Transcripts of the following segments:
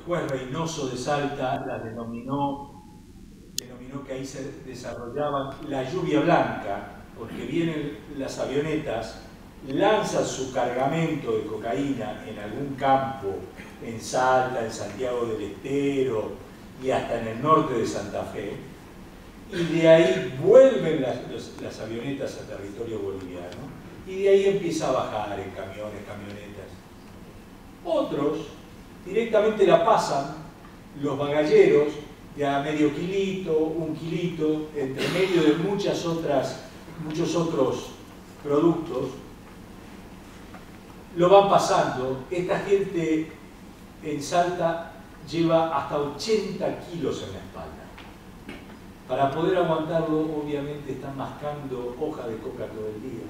juez Reynoso de Salta las denominó que ahí se desarrollaban la lluvia blanca, porque vienen las avionetas, lanzan su cargamento de cocaína en algún campo, en Salta, en Santiago del Estero y hasta en el norte de Santa Fe, y de ahí vuelven las avionetas a territorio boliviano, y de ahí empieza a bajar en camiones, camionetas. Otros directamente la pasan, los bagalleros, de a medio kilito, un kilito, entre medio de muchos otros productos, lo van pasando. Esta gente en Salta lleva hasta 80 kilos en la espalda. Para poder aguantarlo, obviamente están mascando hoja de coca todo el día.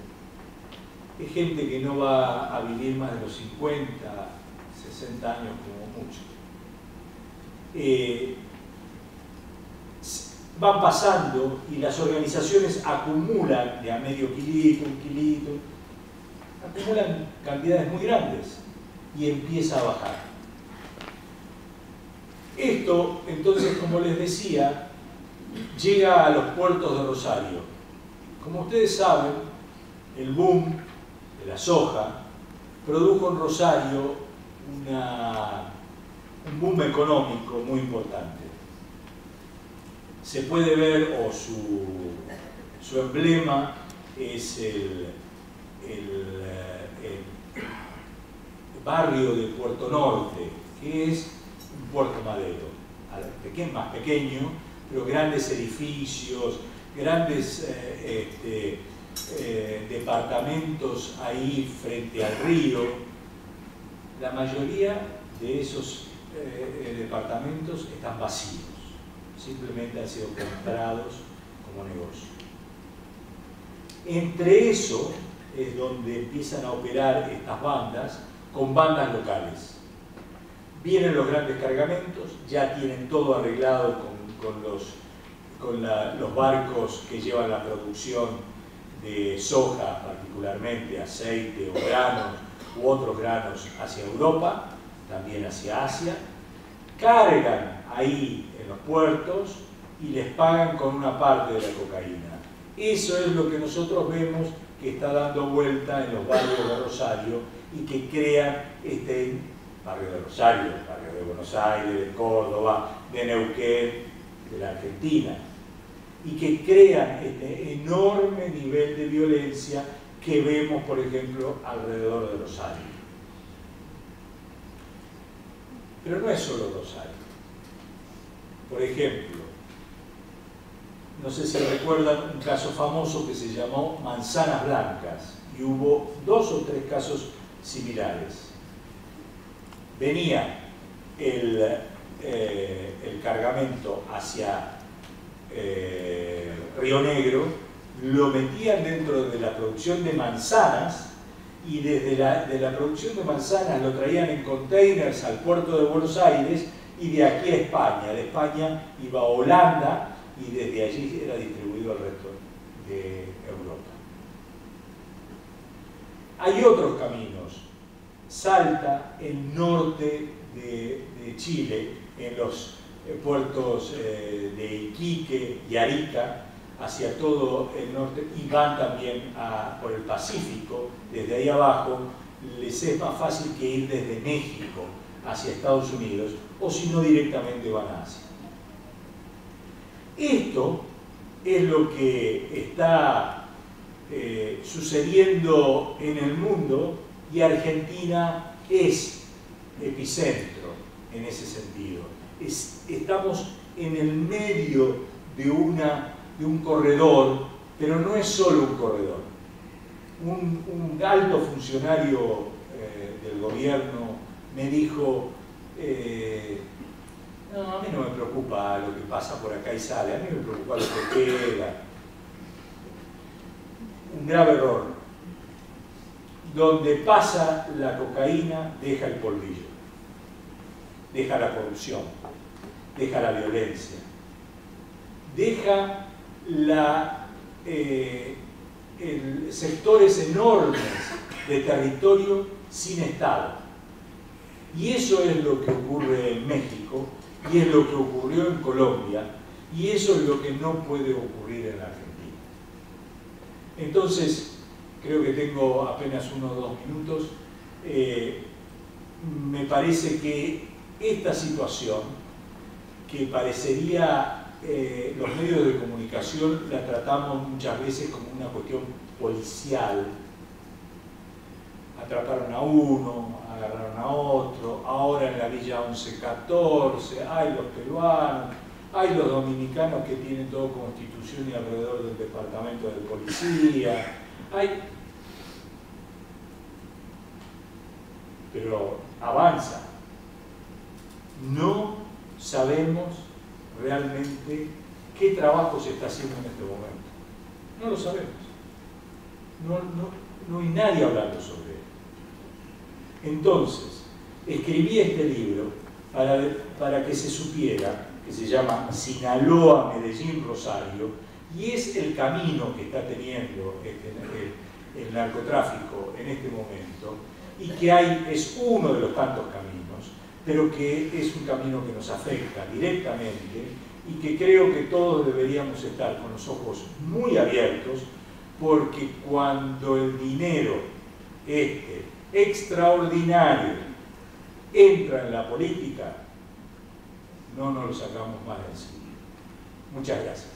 Es gente que no va a vivir más de los 50, 60 años como mucho. Van pasando y las organizaciones acumulan de a medio kilito, un kilito, acumulan cantidades muy grandes y empieza a bajar. Esto, entonces, como les decía, llega a los puertos de Rosario. Como ustedes saben, el boom de la soja produjo en Rosario un boom económico muy importante. Se puede ver, o su emblema es el barrio de Puerto Norte, que es un puerto madero, más pequeño, pero grandes edificios, grandes departamentos ahí frente al río. La mayoría de esos departamentos están vacíos. Simplemente han sido comprados como negocio. Entre eso es donde empiezan a operar estas bandas, con bandas locales. Vienen los grandes cargamentos, ya tienen todo arreglado con los barcos que llevan la producción de soja, particularmente aceite o granos u otros granos hacia Europa, también hacia Asia. Cargan ahí en los puertos y les pagan con una parte de la cocaína. Eso es lo que nosotros vemos que está dando vuelta en los barrios de Rosario y que crean este barrio de Rosario, barrio de Buenos Aires, de Córdoba, de Neuquén, de la Argentina, y que crean este enorme nivel de violencia que vemos, por ejemplo, alrededor de Rosario. Pero no es solo Rosario. Por ejemplo, no sé si recuerdan un caso famoso que se llamó Manzanas Blancas, y hubo 2 o 3 casos similares. Venía el cargamento hacia Río Negro, lo metían dentro de la producción de manzanas, y desde la producción de manzanas lo traían en containers al puerto de Buenos Aires y de aquí a España. De España iba a Holanda y desde allí era distribuido al resto de Europa. Hay otros caminos. Salta, el norte de Chile, en los puertos de Iquique y Arica, hacia todo el norte, y van también por el Pacífico, desde ahí abajo. Les es más fácil que ir desde México hacia Estados Unidos, o si no directamente van a Asia. Esto es lo que está sucediendo en el mundo, y Argentina es epicentro en ese sentido. Estamos en el medio de un corredor, pero no es solo un corredor. Un alto funcionario del gobierno me dijo, no, a mí no me preocupa lo que pasa por acá y sale, a mí me preocupa lo que queda. Un grave error. Donde pasa la cocaína, deja el polvillo, deja la corrupción, deja la violencia, deja sectores enormes de territorio sin Estado. Y eso es lo que ocurre en México, y es lo que ocurrió en Colombia, y eso es lo que no puede ocurrir en la Argentina. Entonces, creo que tengo apenas 1 o 2 minutos. Me parece que esta situación, que parecería, los medios de comunicación la tratamos muchas veces como una cuestión policial. Atraparon a uno, agarraron a otro, ahora en la Villa 1114, hay los peruanos, hay los dominicanos que tienen todo constitución y alrededor del departamento de policía, pero avanza. No sabemos realmente qué trabajo se está haciendo en este momento. No lo sabemos. No hay nadie hablando sobre él. Entonces, escribí este libro para que se supiera, que se llama Sinaloa, Medellín, Rosario, y es el camino que está teniendo el narcotráfico en este momento, y que es uno de los tantos caminos, pero que es un camino que nos afecta directamente y que creo que todos deberíamos estar con los ojos muy abiertos, porque cuando el dinero extraordinario entra en la política, no nos lo sacamos más de encima. Muchas gracias.